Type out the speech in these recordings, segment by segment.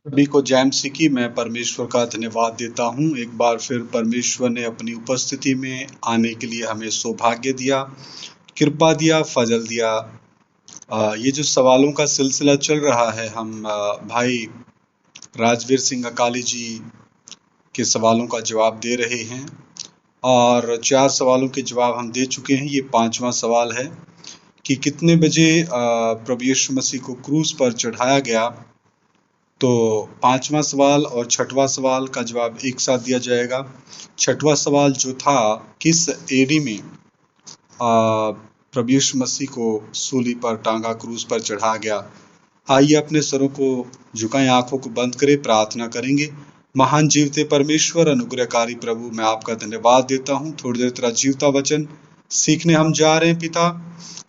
सभी को जय मसीह की। मैं परमेश्वर का धन्यवाद देता हूँ। एक बार फिर परमेश्वर ने अपनी उपस्थिति में आने के लिए हमें सौभाग्य दिया, कृपा दिया, फजल दिया। ये जो सवालों का सिलसिला चल रहा है, हम भाई राजवीर सिंह अकाली जी के सवालों का जवाब दे रहे हैं और 4 सवालों के जवाब हम दे चुके हैं। ये 5वां सवाल है कि कितने बजे प्रभु यीशु मसीह को क्रूस पर चढ़ाया गया। तो 5वां सवाल और 6वां सवाल का जवाब एक साथ दिया जाएगा। 6वां सवाल जो था, किस एडी में प्रभु यीशु मसीह को सूली पर टांगा, क्रूस पर चढ़ाया गया। आइए अपने सरों को झुकाएं, आंखों को बंद करें, प्रार्थना करेंगे। महान जीवते परमेश्वर, अनुग्रहकारी प्रभु, मैं आपका धन्यवाद देता हूँ। थोड़ी देर तेरा जीवता वचन सीखने हम जा रहे हैं। पिता,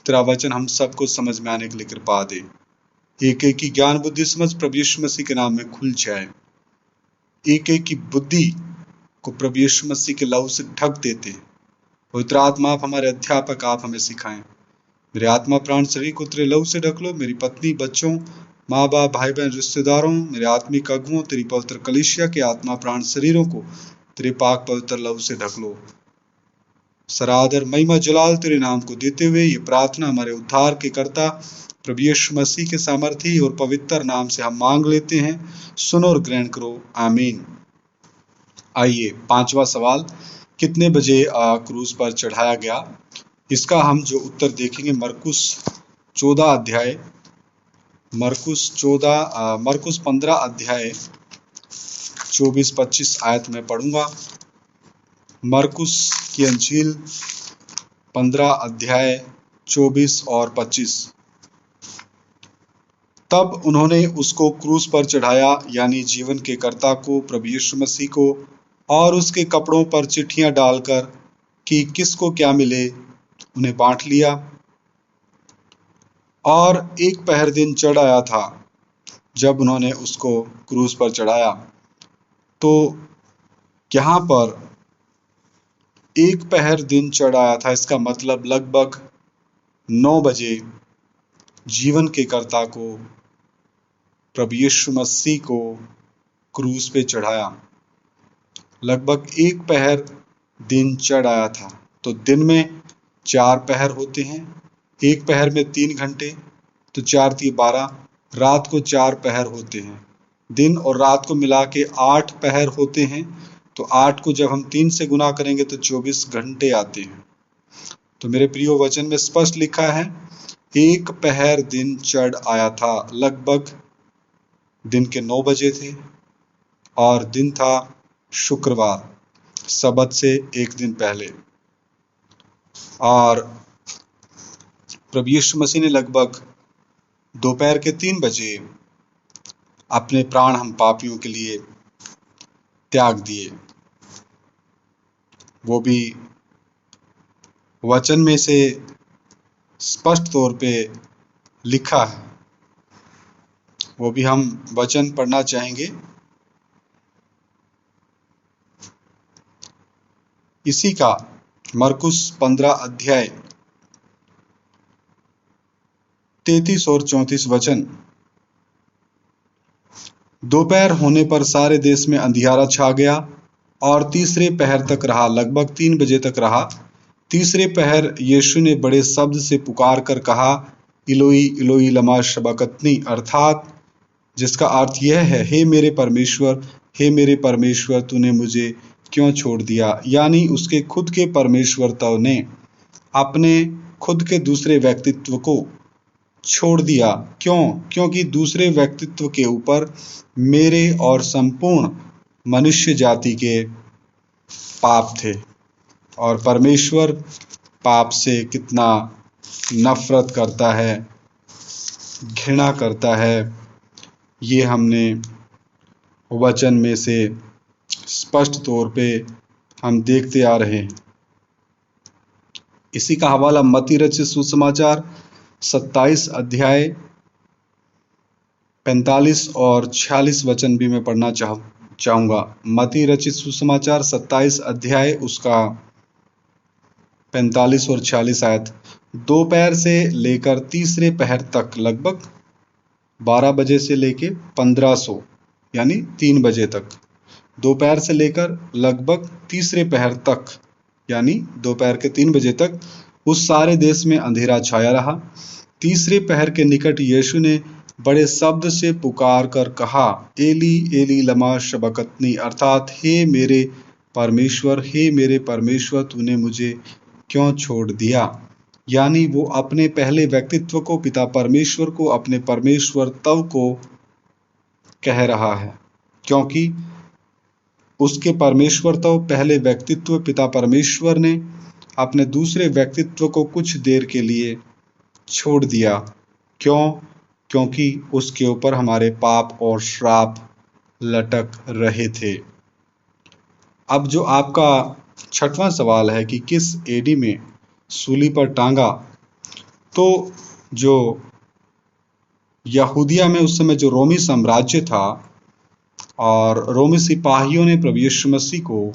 तेरा वचन हम सबको समझ में आने के लिए कृपा दे। एक एक की ज्ञान बुद्धि समझ प्रभु यीशु मसीह के नाम में खुल जाए। एक एक की बुद्धि को प्रभु यीशु मसीह के लहू से ढक देते हैं। पवित्र आत्मा, आप हमारे अध्यापक, आप हमें सिखाएं। मेरे आत्मा प्राण शरीर को तेरे लहू से ढक लो। मेरी पत्नी, बच्चों, माँ बाप, भाई बहन, रिश्तेदारों, मेरे आत्मिक अगुओं, तेरी पवित्र कलीसिया के आत्मा प्राण शरीरों को तेरे पाक पवित्र लहू से ढक लो। सरादर महिमा जलाल तेरे नाम को देते हुए ये प्रार्थना हमारे उद्धार के कर्ता प्रभु यीशु मसीह के सामर्थी और पवित्र नाम से हम मांग लेते हैं। सुनो और ग्रहण करो, आमीन। आइए 5वां सवाल, कितने बजे क्रूस पर चढ़ाया गया। इसका हम जो उत्तर देखेंगे मरकुस 14 अध्याय, मरकुस 15 अध्याय 24-25 आयत में पढ़ूंगा। मरकुस की अंजील 15 अध्याय 24 और 25। तब उन्होंने उसको क्रूस पर चढ़ाया, यानी जीवन के कर्ता को, प्रभु यीशु मसीह को, और उसके कपड़ों पर चिट्ठियां डालकर कि किसको क्या मिले उन्हें बांट लिया। और एक पहर दिन चढ़ आया था जब उन्होंने उसको क्रूस पर चढ़ाया। तो यहाँ पर एक पहर दिन चढ़ आया था, इसका मतलब लगभग 9 बजे जीवन के कर्ता को, प्रभु यीशु मसीह को क्रूस पे चढ़ाया। लगभग एक पहर दिन चढ़ आया था। तो दिन में 4 पहर होते हैं, एक पहर में 3 घंटे, तो 4 × 12। रात को 4 पहर होते हैं। दिन और रात को मिला के 8 पहर होते हैं। तो 8 को जब हम 3 से गुना करेंगे तो 24 घंटे आते हैं। तो मेरे प्रियो, वचन में स्पष्ट लिखा है, एक पहर दिन चढ़ आया था। लगभग दिन के 9 बजे थे और दिन था शुक्रवार, सबत से एक दिन पहले। और प्रभु यीशु मसीह ने लगभग दोपहर के 3 बजे अपने प्राण हम पापियों के लिए त्याग दिए। वो भी वचन में से स्पष्ट तौर पे लिखा है। वो भी हम वचन पढ़ना चाहेंगे। इसी का मरकुस 15 अध्याय 33 और 34 वचन। दोपहर होने पर सारे देश में अंधियारा छा गया और तीसरे पहर तक रहा, लगभग 3 बजे तक रहा। तीसरे पहर यीशु ने बड़े शब्द से पुकार कर कहा, इलोई इलोई लमा शबक्तनी, अर्थात जिसका अर्थ यह है, हे मेरे परमेश्वर, हे मेरे परमेश्वर, तूने मुझे क्यों छोड़ दिया। यानी उसके खुद के परमेश्वरत्व ने अपने खुद के दूसरे व्यक्तित्व को छोड़ दिया। क्यों? क्योंकि दूसरे व्यक्तित्व के ऊपर मेरे और संपूर्ण मनुष्य जाति के पाप थे। और परमेश्वर पाप से कितना नफरत करता है, घृणा करता है, ये हमने वचन में से स्पष्ट तौर पे हम देखते आ रहे हैं। इसी का हवाला मत्ती रचित सुसमाचार 27 अध्याय 45 और 46 वचन भी मैं पढ़ना चाहूँगा। मत्ती रचित सुसमाचार 27 अध्याय उसका 45 और 46 आयत। दोपहर से लेकर तीसरे पहर तक, लगभग 12 बजे से लेके 1500 यानी 3 बजे तक, दोपहर से लेकर लगभग तीसरे पहर तक यानी दोपहर के 3 बजे तक उस सारे देश में अंधेरा छाया रहा। तीसरे पहर के निकट यीशु ने बड़े शब्द से पुकार कर कहा, एली एली लमा शबक्तनी, अर्थात हे मेरे परमेश्वर तूने मुझे क्यों छोड़ दिया। यानी वो अपने पहले व्यक्तित्व को, पिता परमेश्वर को, अपने परमेश्वरत्व को कह रहा है, क्योंकि उसके परमेश्वरत्व, पहले व्यक्तित्व पिता परमेश्वर ने अपने दूसरे व्यक्तित्व को कुछ देर के लिए छोड़ दिया। क्यों? क्योंकि उसके ऊपर हमारे पाप और श्राप लटक रहे थे। अब जो आपका 6वां सवाल है कि किस एडी में सूली पर टांगा, तो जो यहूदिया में उस समय जो रोमी साम्राज्य था और रोमी सिपाहियों ने प्रभु यीशु मसीह को,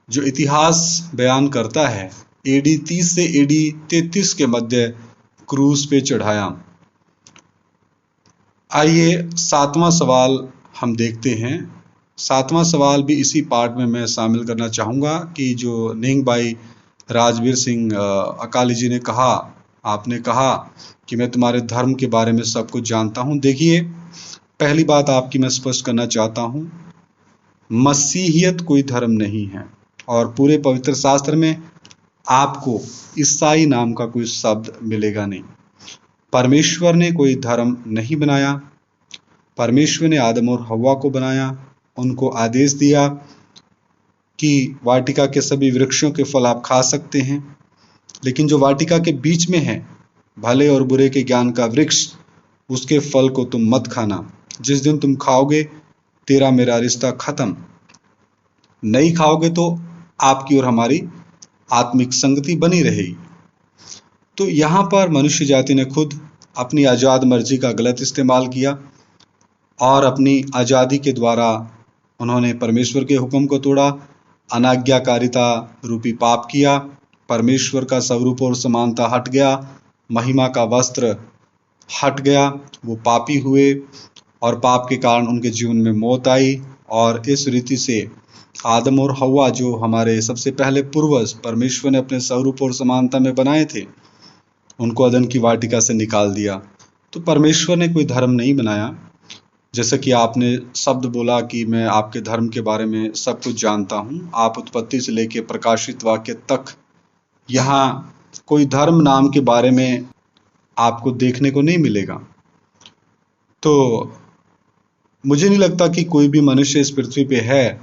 जो इतिहास बयान करता है, एडी 30 से एडी 33 के मध्य क्रूस पे चढ़ाया। आइए 7वां सवाल हम देखते हैं। 7वां सवाल भी इसी पार्ट में मैं शामिल करना चाहूँगा कि जो निंग भाई राजवीर सिंह अकाली जी ने कहा, आपने कहा कि मैं तुम्हारे धर्म के बारे में सब कुछ जानता हूँ। देखिए, पहली बात आपकी मैं स्पष्ट करना चाहता हूँ, मसीहियत कोई धर्म नहीं है और पूरे पवित्र शास्त्र में आपको ईसाई नाम का कोई शब्द मिलेगा नहीं। परमेश्वर ने कोई धर्म नहीं बनाया। परमेश्वर ने आदम और हव्वा को बनाया, उनको आदेश दिया कि वाटिका के सभी वृक्षों के फल आप खा सकते हैं, लेकिन जो वाटिका के बीच में है, भले और बुरे के ज्ञान का वृक्ष, उसके फल को तुम मत खाना। जिस दिन तुम खाओगे तेरा मेरा रिश्ता खत्म। नहीं खाओगे तो आपकी और हमारी आत्मिक संगति बनी रहेगी। तो यहाँ पर मनुष्य जाति ने खुद अपनी आज़ाद मर्जी का गलत इस्तेमाल किया और अपनी आज़ादी के द्वारा उन्होंने परमेश्वर के हुक्म को तोड़ा, अनाज्ञाकारिता रूपी पाप किया, परमेश्वर का स्वरूप और समानता हट गया, महिमा का वस्त्र हट गया, वो पापी हुए और पाप के कारण उनके जीवन में मौत आई। और इस रीति से आदम और हव्वा, जो हमारे सबसे पहले पूर्वज परमेश्वर ने अपने स्वरूप और समानता में बनाए थे, उनको अदन की वाटिका से निकाल दिया। तो परमेश्वर ने कोई धर्म नहीं बनाया। जैसा कि आपने शब्द बोला कि मैं आपके धर्म के बारे में सब कुछ जानता हूँ, आप उत्पत्ति से लेकर प्रकाशित वाक्य तक यहाँ कोई धर्म नाम के बारे में आपको देखने को नहीं मिलेगा। तो मुझे नहीं लगता कि कोई भी मनुष्य इस पृथ्वी पे है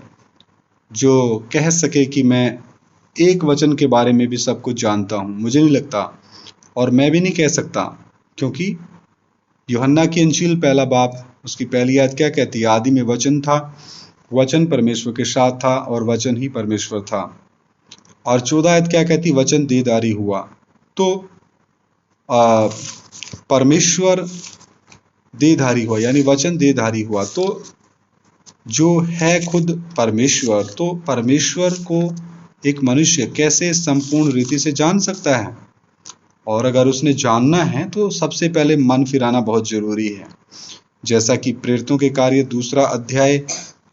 जो कह सके कि मैं एक वचन के बारे में भी सब कुछ जानता हूँ। मुझे नहीं लगता और मैं भी नहीं कह सकता, क्योंकि यूहन्ना की इंजील 1 बाब उसकी पहली आयत क्या कहती है? आदि में वचन था, वचन परमेश्वर के साथ था और वचन ही परमेश्वर था। और 14 आयत क्या कहती? वचन देहधारी हुआ। तो परमेश्वर देहधारी हुआ, यानी वचन देहधारी हुआ। तो जो है खुद परमेश्वर, तो परमेश्वर को एक मनुष्य कैसे संपूर्ण रीति से जान सकता है? और अगर उसने जानना है तो सबसे पहले मन फिराना बहुत जरूरी है। जैसा कि प्रेरितों के कार्य 2 अध्याय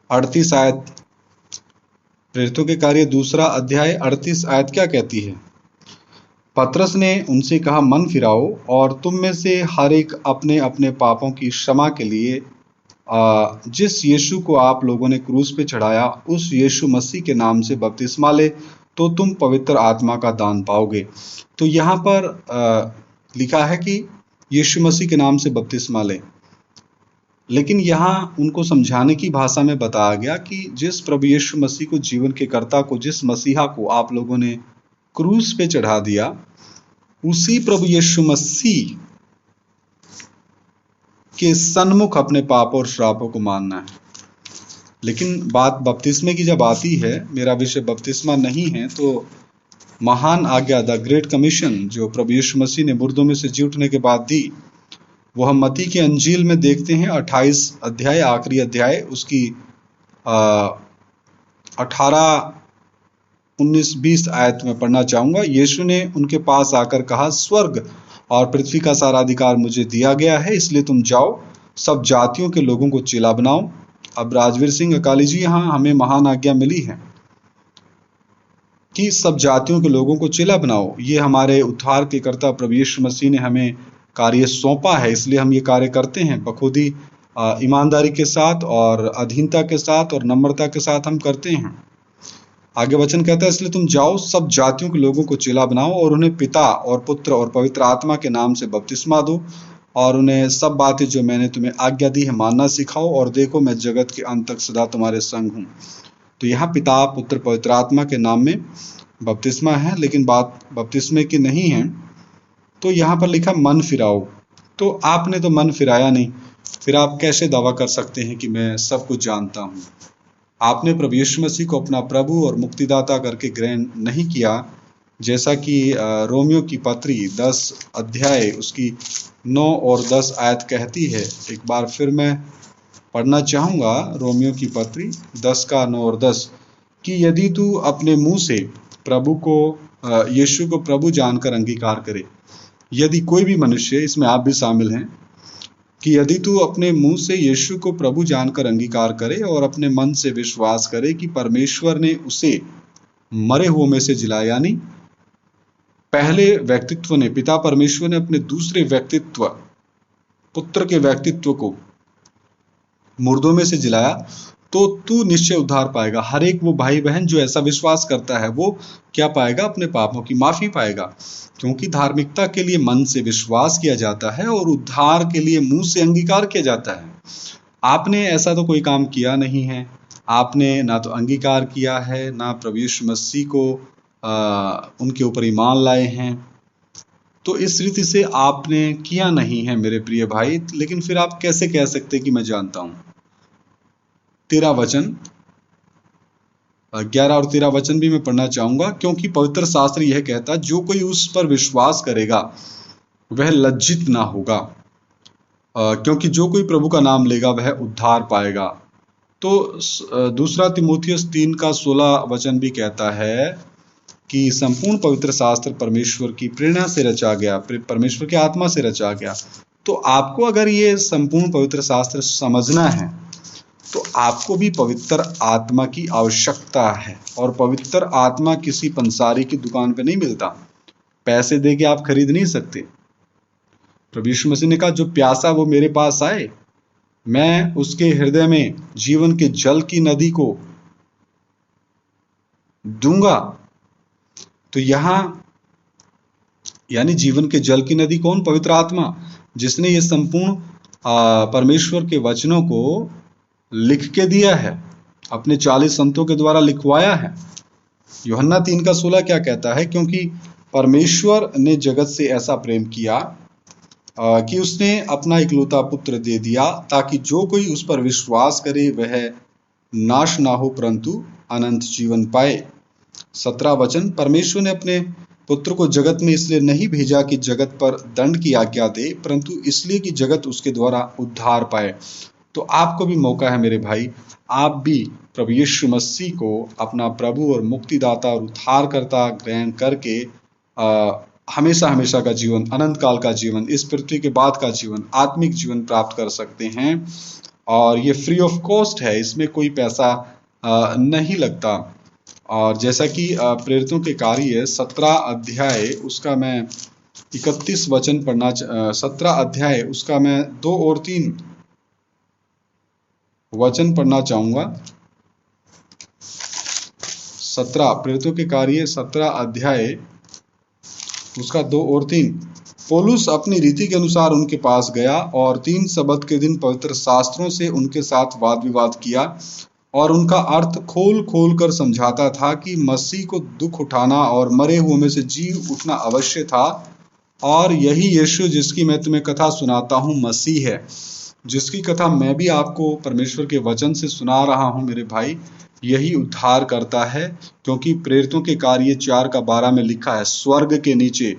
38 आयत, प्रेरितों के कार्य 2 अध्याय 38 आयत क्या कहती है? पतरस ने उनसे कहा, मन फिराओ और तुम में से हर एक अपने अपने पापों की क्षमा के लिए जिस यीशु को आप लोगों ने क्रूस पे चढ़ाया, उस यीशु मसीह के नाम से बपतिस्मा ले, तो तुम पवित्र आत्मा का दान पाओगे। तो यहाँ पर लिखा है कि यीशु मसीह के नाम से बपतिस्मा ले, लेकिन यहाँ उनको समझाने की भाषा में बताया गया कि जिस प्रभु यीशु मसीह को, जीवन के कर्ता को, जिस मसीहा को आप लोगों ने क्रूस पे चढ़ा दिया, उसी प्रभु यीशु मसीह के सन्मुख अपने पाप और श्रापों को मानना है। लेकिन बात बपतिस्मे की जब आती है, मेरा विषय बपतिस्मा नहीं है, तो महान आज्ञा, द ग्रेट कमीशन, जो प्रभु यीशु मसीह ने मुर्दों में से जी उठने के बाद दी, वो हम मत्ती की अंजील में देखते हैं 28 अध्याय, आखिरी अध्याय, उसकी 18, 19, 20 आयत में पढ़ना चाहूँगा। यीशु ने उनके पास आकर कहा, स्वर्ग और पृथ्वी का सारा अधिकार मुझे दिया गया है, इसलिए तुम जाओ, सब जातियों के लोगों को चेला बनाओ, अब राजवीर सिंह अकाली जी, यहाँ हमें महान आज्ञा मिली है कि सब जातियों के लोगों को चेला बनाओ। ये हमारे उद्धार के कर्ता प्रभु यीशु मसीह ने हमें कार्य सौंपा है, इसलिए हम ये कार्य करते हैं। बखुदी ईमानदारी के साथ और अधीनता के साथ और नम्रता के साथ हम करते हैं। आगे वचन कहता है, इसलिए तुम जाओ, सब जातियों के लोगों को चेला बनाओ और उन्हें पिता और पुत्र और पवित्र आत्मा के नाम से बपतिस्मा दो और उन्हें सब बातें जो मैंने तुम्हें आज्ञा दी है मानना सिखाओ, और देखो मैं जगत के अंत तक सदा तुम्हारे संग हूँ। तो यहाँ पिता, पुत्र, पवित्र आत्मा के नाम में बपतिस्मा है, लेकिन बात बपतिस्मे की नहीं है। तो यहाँ पर लिखा मन फिराओ, तो आपने तो मन फिराया नहीं, फिर आप कैसे दावा कर सकते हैं कि मैं सब कुछ जानता हूँ? आपने प्रभु यीशु मसीह को अपना प्रभु और मुक्तिदाता करके ग्रहण नहीं किया, जैसा कि रोमियो की पत्री 10 अध्याय उसकी 9 और 10 आयत कहती है। एक बार फिर मैं पढ़ना चाहूँगा रोमियो की पत्री 10 का 9 और 10 कि यदि तू अपने मुंह से प्रभु को यीशु को प्रभु जानकर अंगीकार करे, यदि कोई भी मनुष्य, इसमें आप भी शामिल हैं, कि यदि तू अपने मुंह से यीशु को प्रभु जानकर अंगीकार करे और अपने मन से विश्वास करे कि परमेश्वर ने उसे मरे हुओं में से जिलाया, यानी पहले व्यक्तित्व ने, पिता परमेश्वर ने अपने दूसरे व्यक्तित्व पुत्र के व्यक्तित्व को मुर्दों में से जिलाया, तो तू निश्चय उद्धार पाएगा। हर एक वो भाई बहन जो ऐसा विश्वास करता है वो क्या पाएगा? अपने पापों की माफी पाएगा, क्योंकि धार्मिकता के लिए मन से विश्वास किया जाता है और उद्धार के लिए मुंह से अंगीकार किया जाता है। आपने ऐसा तो कोई काम किया नहीं है, आपने ना तो अंगीकार किया है, ना प्रभु यीशु मसीह को उनके ऊपर ईमान लाए हैं। तो इस रीति से आपने किया नहीं है मेरे प्रिय भाई, लेकिन फिर आप कैसे कह सकते हैं कि मैं जानता हूं? 13 वचन, 11 और 13 वचन भी मैं पढ़ना चाहूंगा, क्योंकि पवित्र शास्त्र यह कहता, जो कोई उस पर विश्वास करेगा वह लज्जित ना होगा, क्योंकि जो कोई प्रभु का नाम लेगा वह उद्धार पाएगा। तो दूसरा तीमुथियुस 3 का 16 वचन भी कहता है कि संपूर्ण पवित्र शास्त्र परमेश्वर की प्रेरणा से रचा गया, परमेश्वर की आत्मा से रचा गया। तो आपको अगर ये संपूर्ण पवित्र शास्त्र समझना है तो आपको भी पवित्र आत्मा की आवश्यकता है, और पवित्र आत्मा किसी पंसारी की दुकान पे नहीं मिलता, पैसे दे के आप खरीद नहीं सकते। प्रभु यीशु मसीह ने कहा, जो प्यासा वो मेरे पास आए, मैं उसके हृदय में जीवन के जल की नदी को दूंगा। तो यहाँ यानी जीवन के जल की नदी कौन? पवित्र आत्मा, जिसने ये संपूर्ण परमेश्वर के वचनों को लिख के दिया है, अपने 40 संतों के द्वारा लिखवाया है। यूहन्ना 3 का 16 क्या कहता है? क्योंकि परमेश्वर ने जगत से ऐसा प्रेम किया कि उसने अपना इकलौता पुत्र दे दिया, ताकि जो कोई उस पर विश्वास करे वह नाश ना हो परंतु अनंत जीवन पाए। 17 वचन, परमेश्वर ने अपने पुत्र को जगत में इसलिए नहीं भेजा कि जगत पर दंड की आज्ञा दे, परंतु इसलिए कि जगत उसके द्वारा उद्धार पाए। तो आपको भी मौका है मेरे भाई, आप भी प्रभु यीशु मसीह को अपना प्रभु और मुक्तिदाता और उद्धारकर्ता ग्रहण करके हमेशा हमेशा का जीवन, अनंत काल का जीवन, इस पृथ्वी के बाद का जीवन, आत्मिक जीवन प्राप्त कर सकते हैं। और ये फ्री ऑफ कॉस्ट है, इसमें कोई पैसा नहीं लगता। और जैसा कि प्रेरितों के कार्य 17 अध्याय उसका मैं 31 वचन पढ़ना, 17 अध्याय उसका मैं 2 और 3 वचन पढ़ना चाहूंगा। 17 प्रेरितों के कार्य 17 अध्याय उसका 2 और 3। पौलुस अपनी रीति के अनुसार उनके पास गया और 3 सबत के दिन पवित्र शास्त्रों से उनके साथ वाद विवाद किया और उनका अर्थ खोल खोल कर समझाता था कि मसीह को दुख उठाना और मरे हुओं में से जी उठना अवश्य था, और यही यीशु जिसकी मैं तुम्हें कथा सुनाता हूँ मसीह है, जिसकी कथा मैं भी आपको परमेश्वर के वचन से सुना रहा हूँ मेरे भाई। यही उद्धार करता है, क्योंकि प्रेरितों के कार्य 4 का 12 में लिखा है, स्वर्ग के नीचे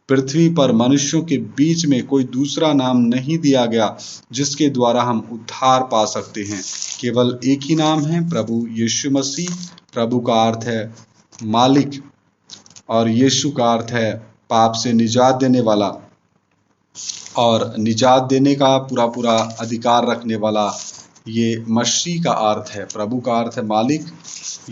पृथ्वी पर मनुष्यों के बीच में कोई दूसरा नाम नहीं दिया गया जिसके द्वारा हम उद्धार पा सकते हैं। केवल एक ही नाम है, प्रभु यीशु मसीह। प्रभु का अर्थ है मालिक और यीशु का अर्थ है पाप से निजात देने वाला, और निजात देने का पूरा पूरा अधिकार रखने वाला ये मसीह का अर्थ है, प्रभु का अर्थ है मालिक,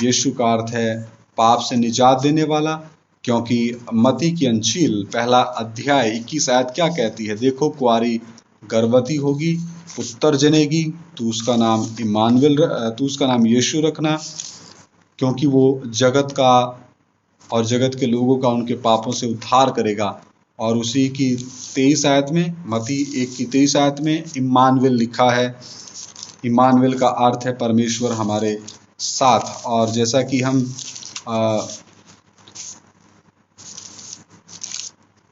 यीशु का अर्थ है पाप से निजात देने वाला। क्योंकि मत्ती की अंजील पहला अध्याय 21 आयत क्या कहती है, देखो कुंवारी गर्भवती होगी, पुत्र जनेगी, तो उसका नाम यीशु रखना, क्योंकि वो जगत का और जगत के लोगों का उनके पापों से उद्धार करेगा। और उसी की 23 आयत में, मत्ती 1 की 23 आयत में इम्मानुएल लिखा है। इम्मानुएल का अर्थ है परमेश्वर हमारे साथ। और जैसा कि हम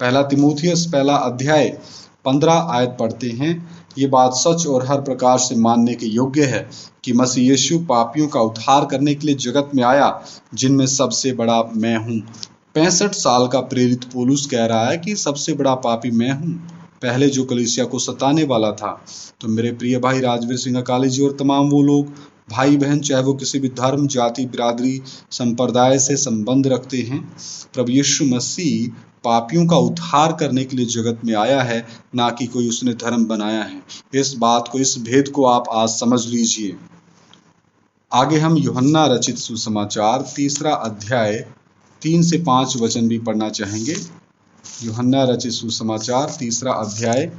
पहला तीमुथियुस पहला अध्याय 15 आयत पढ़ते हैं, ये बात सच और हर प्रकार से मानने के योग्य है कि मसीह यीशु पापियों का उद्धार करने के लिए जगत में आया, जिनमें सबसे बड़ा मैं हूँ। 65 साल का प्रेरित पौलुस कह रहा है कि सबसे बड़ा पापी मैं हूँ, पहले जो कलीसिया को सताने वाला था। तो मेरे प्रिय भाई राजवीर सिंह अकाली जी और तमाम वो लोग भाई बहन, चाहे वो किसी भी धर्म, जाति, बिरादरी, संप्रदाय से संबंध रखते हैं, प्रभु यीशु मसीह पापियों का उद्धार करने के लिए जगत में आया है, ना कि कोई उसने धर्म बनाया है। इस बात को, इस भेद को आप आज समझ लीजिए। आगे हम यूहन्ना रचित सुसमाचार 3 अध्याय 3 से 5 वचन भी पढ़ना चाहेंगे। यूहन्ना रचित सुसमाचार 3 अध्याय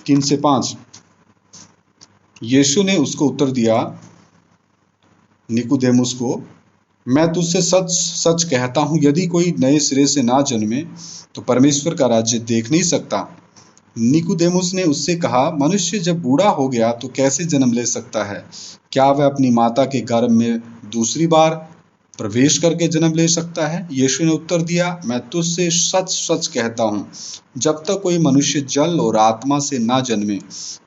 3 से 5। यीशु ने उसको उत्तर दिया, निकुदेमुस को, मैं तुझसे सच सच कहता हूं, यदि कोई नए सिरे से ना जन्मे तो परमेश्वर का राज्य देख नहीं सकता। निकुदेमुस ने उससे कहा, मनुष्य जब बूढ़ा हो गया तो कैसे जन्म ले सकता है? क्या वह अपनी माता के गर्भ में दूसरी बार प्रवेश करके जन्म ले सकता है? यीशु ने उत्तर दिया, मैं तुझसे सच सच कहता हूं, जब तक कोई मनुष्य जल और आत्मा से ना जन्मे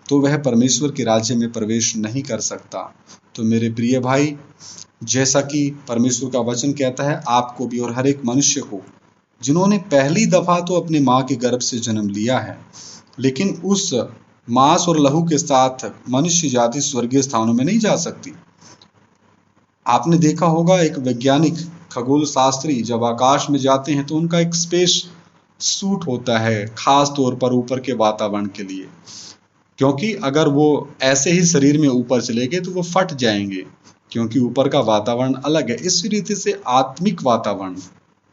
तो वह परमेश्वर के राज्य में प्रवेश नहीं कर सकता। तो मेरे प्रिय भाई, जैसा कि परमेश्वर का वचन कहता है, आपको भी और हर एक मनुष्य को, जिन्होंने पहली दफा तो अपने माँ के गर्भ से जन्म लिया है, लेकिन उस मांस और लहू के साथ मनुष्य जाति स्वर्गीय स्थानों में नहीं जा सकती। आपने देखा होगा, एक वैज्ञानिक, खगोल शास्त्री जब आकाश में जाते हैं तो उनका एक स्पेस सूट होता है, खास तौर पर ऊपर के वातावरण के लिए, क्योंकि अगर वो ऐसे ही शरीर में ऊपर चले गए तो वो फट जाएंगे, क्योंकि ऊपर का वातावरण अलग है। इस रीति से आत्मिक वातावरण,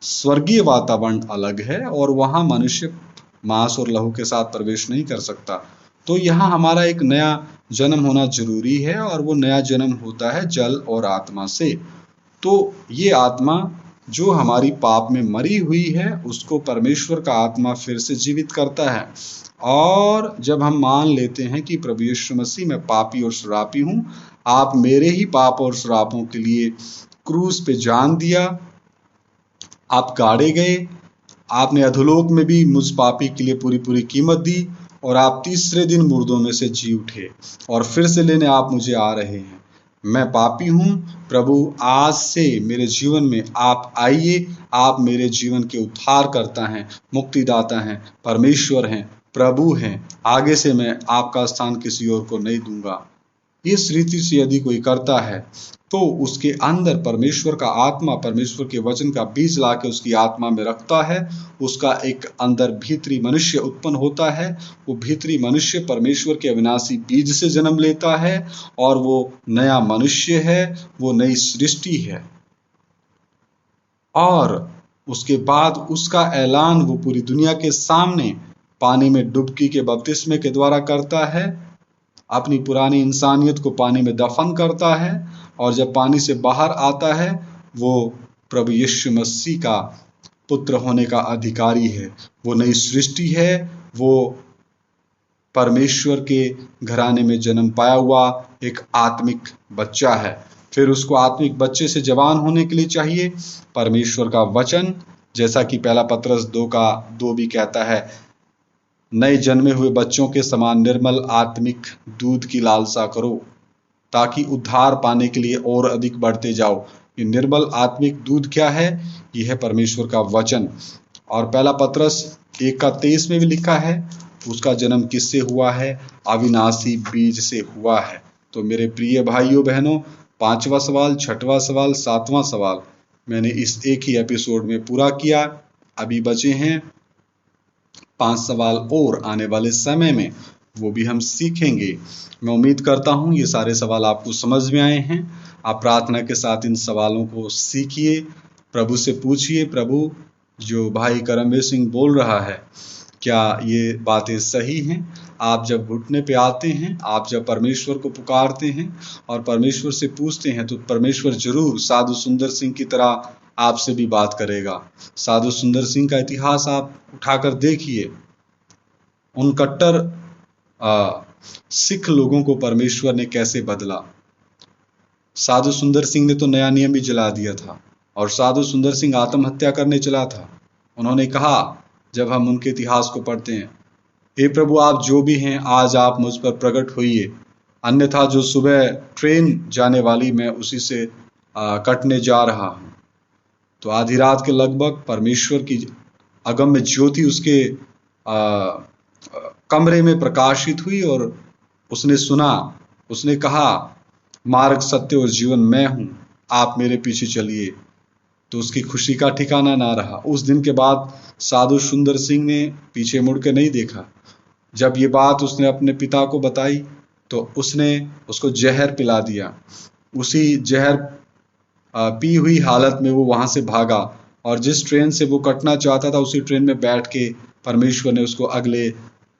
स्वर्गीय वातावरण अलग है, और वहां मनुष्य मांस और लहू के साथ प्रवेश नहीं कर सकता। तो यहाँ हमारा एक नया जन्म होना जरूरी है, और वो नया जन्म होता है जल और आत्मा से। तो ये आत्मा जो हमारी पाप में मरी हुई है, उसको परमेश्वर का आत्मा फिर से जीवित करता है। और जब हम मान लेते हैं कि प्रभु यीशु मसीह, मैं पापी और श्रापी हूँ, आप मेरे ही पाप और श्रापों के लिए क्रूस पे जान दिया, आप गाड़े गए, आपने अधोलोक में भी मुझ पापी के लिए पूरी पूरी कीमत दी, और आप तीसरे दिन मुर्दों में से जी उठे, और फिर से लेने आप मुझे आ रहे हैं। मैं पापी हूँ प्रभु, आज से मेरे जीवन में आप आइए, आप मेरे जीवन के उद्धार करता हैं, मुक्तिदाता हैं, परमेश्वर हैं, प्रभु हैं। आगे से मैं आपका स्थान किसी और को नहीं दूंगा। इस रीति से यदि कोई करता है तो उसके अंदर परमेश्वर का आत्मा, परमेश्वर के वचन का बीज लाके उसकी आत्मा में रखता है। उसका एक अंदर भीतरी मनुष्य उत्पन्न होता है। वो भीतरी मनुष्य परमेश्वर के अविनाशी बीज से जन्म लेता है, और वो नया मनुष्य है, वो नई सृष्टि है। और उसके बाद उसका ऐलान वो पूरी दुनिया के सामने पानी में डुबकी के बपतिस्मे के द्वारा करता है, अपनी पुरानी इंसानियत को पानी में दफन करता है, और जब पानी से बाहर आता है वो प्रभु यीशु मसीह का पुत्र होने का अधिकारी है। वो नई सृष्टि है, वो परमेश्वर के घराने में जन्म पाया हुआ एक आत्मिक बच्चा है। फिर उसको आत्मिक बच्चे से जवान होने के लिए चाहिए परमेश्वर का वचन, जैसा कि पहला पत्रस 2:2 भी कहता है, नए जन्मे हुए बच्चों के समान निर्मल आत्मिक दूध की लालसा करो, ताकि उद्धार पाने के लिए और अधिक बढ़ते जाओ। ये निर्मल आत्मिक दूध क्या है? यह है परमेश्वर का वचन। और पहला पत्रस 1:23 में भी लिखा है, उसका जन्म किससे हुआ है? अविनाशी बीज से हुआ है। तो मेरे प्रिय भाइयों बहनों, 5वां सवाल, 6वां सवाल, 7वां सवाल मैंने इस एक ही एपिसोड में पूरा किया। अभी बचे हैं 5 सवाल और आने वाले समय में। वो भी हम सीखेंगे। मैं उम्मीद करता हूँ ये सारे सवाल आपको समझ में आए हैं। आप प्रार्थना के साथ इन सवालों को सीखिए, प्रभु से पूछिए, प्रभु जो भाई करमवीर सिंह बोल रहा है क्या ये बातें सही हैं? आप जब घुटने पे आते हैं, आप जब परमेश्वर को पुकारते हैं और परमेश्वर से पूछते हैं, तो परमेश्वर जरूर साधु सुंदर सिंह की तरह आपसे भी बात करेगा। साधु सुंदर सिंह का इतिहास आप उठाकर देखिए। उन कट्टर सिख लोगों को परमेश्वर ने कैसे बदला। साधु सुंदर सिंह ने तो नया नियम भी जला दिया था और साधु सुंदर सिंह आत्महत्या करने चला था। उन्होंने कहा जब हम उनके इतिहास को पढ़ते हैं, हे प्रभु आप जो भी हैं आज आप मुझ पर प्रकट होइए, अन्यथा जो सुबह ट्रेन जाने वाली मैं उसी से कटने जा रहा हूँ। तो आधी रात के लगभग परमेश्वर की अगम्य ज्योति उसके कमरे में प्रकाशित हुई और उसने सुना, उसने कहा मार्ग सत्य और जीवन मैं हूँ, आप मेरे पीछे चलिए। तो उसकी खुशी का ठिकाना ना रहा। उस दिन के बाद साधु सुंदर सिंह ने पीछे मुड़ के नहीं देखा। जब ये बात उसने अपने पिता को बताई तो उसने उसको जहर पिला दिया। उसी जहर पी हुई हालत में वो वहां से भागा और जिस ट्रेन से वो कटना चाहता था उसी ट्रेन में बैठ के परमेश्वर ने उसको अगले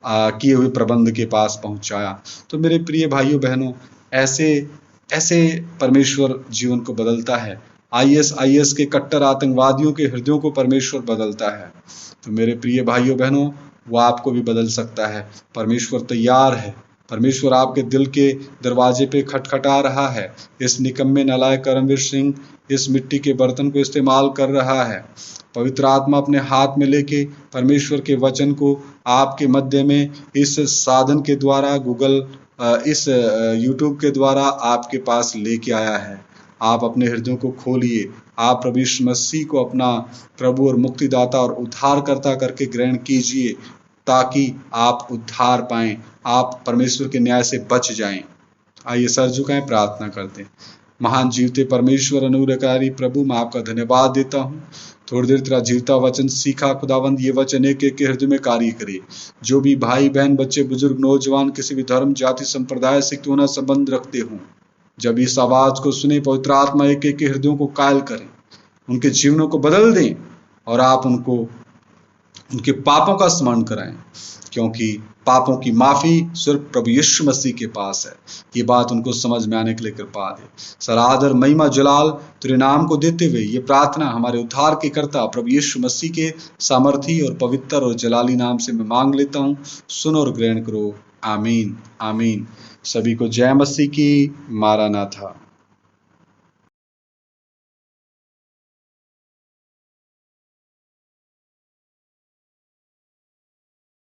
किए हुए प्रबंध के पास पहुंचाया। तो मेरे प्रिय भाइयों बहनों, ऐसे ऐसे परमेश्वर जीवन को बदलता है। आईएस के कट्टर आतंकवादियों के हृदयों को परमेश्वर बदलता है। तो मेरे प्रिय भाइयों बहनों, वो आपको भी बदल सकता है। परमेश्वर तैयार है। परमेश्वर आपके दिल के दरवाजे पे खटखटा रहा है। इस निकम्मे नालायक करमवीर सिंह इस मिट्टी के बर्तन को इस्तेमाल कर रहा है। पवित्र आत्मा अपने हाथ में लेके परमेश्वर के वचन को आपके मध्य में इस साधन के द्वारा इस यूट्यूब के द्वारा आपके पास लेके आया है। आप अपने हृदयों को खोलिए। आप प्रभु यीशु मसीह को अपना प्रभु और मुक्तिदाता और उद्धारकर्ता करके ग्रहण कीजिए ताकि आप उद्धार पाएं, आप परमेश्वर के न्याय से बच जाएं। आइए सर झुकाएं, प्रार्थना करते हैं। महान जीवते परमेश्वर अनुग्रहकारी प्रभु, मैं आपका धन्यवाद देता हूँ। थोड़ी देर तेरा जीवता वचन सीखा खुदावंद, ये वचन एक एक के हृदय में कार्य करे। जो भी भाई बहन बच्चे बुजुर्ग नौजवान किसी भी धर्म जाति संप्रदाय से क्यों ना संबंध रखते हों, जब इस आवाज को सुने पवित्र आत्मा एक एक के हृदयों को कायल करें, उनके जीवनों को बदल दें और आप उनको उनके पापों का स्मरण कराएं, क्योंकि पापों की माफी सिर्फ प्रभु यीशु मसीह के पास है। ये बात उनको समझ में आने के लिए कृपा दे। सर आदर महिमा जलाल तेरे नाम को देते हुए ये प्रार्थना हमारे उद्धार के कर्ता प्रभु यीशु मसीह के सामर्थी और पवित्र और जलाली नाम से मैं मांग लेता हूँ। सुनो और ग्रहण करो। आमीन आमीन। सभी को जय मसीह की। मारानाथा।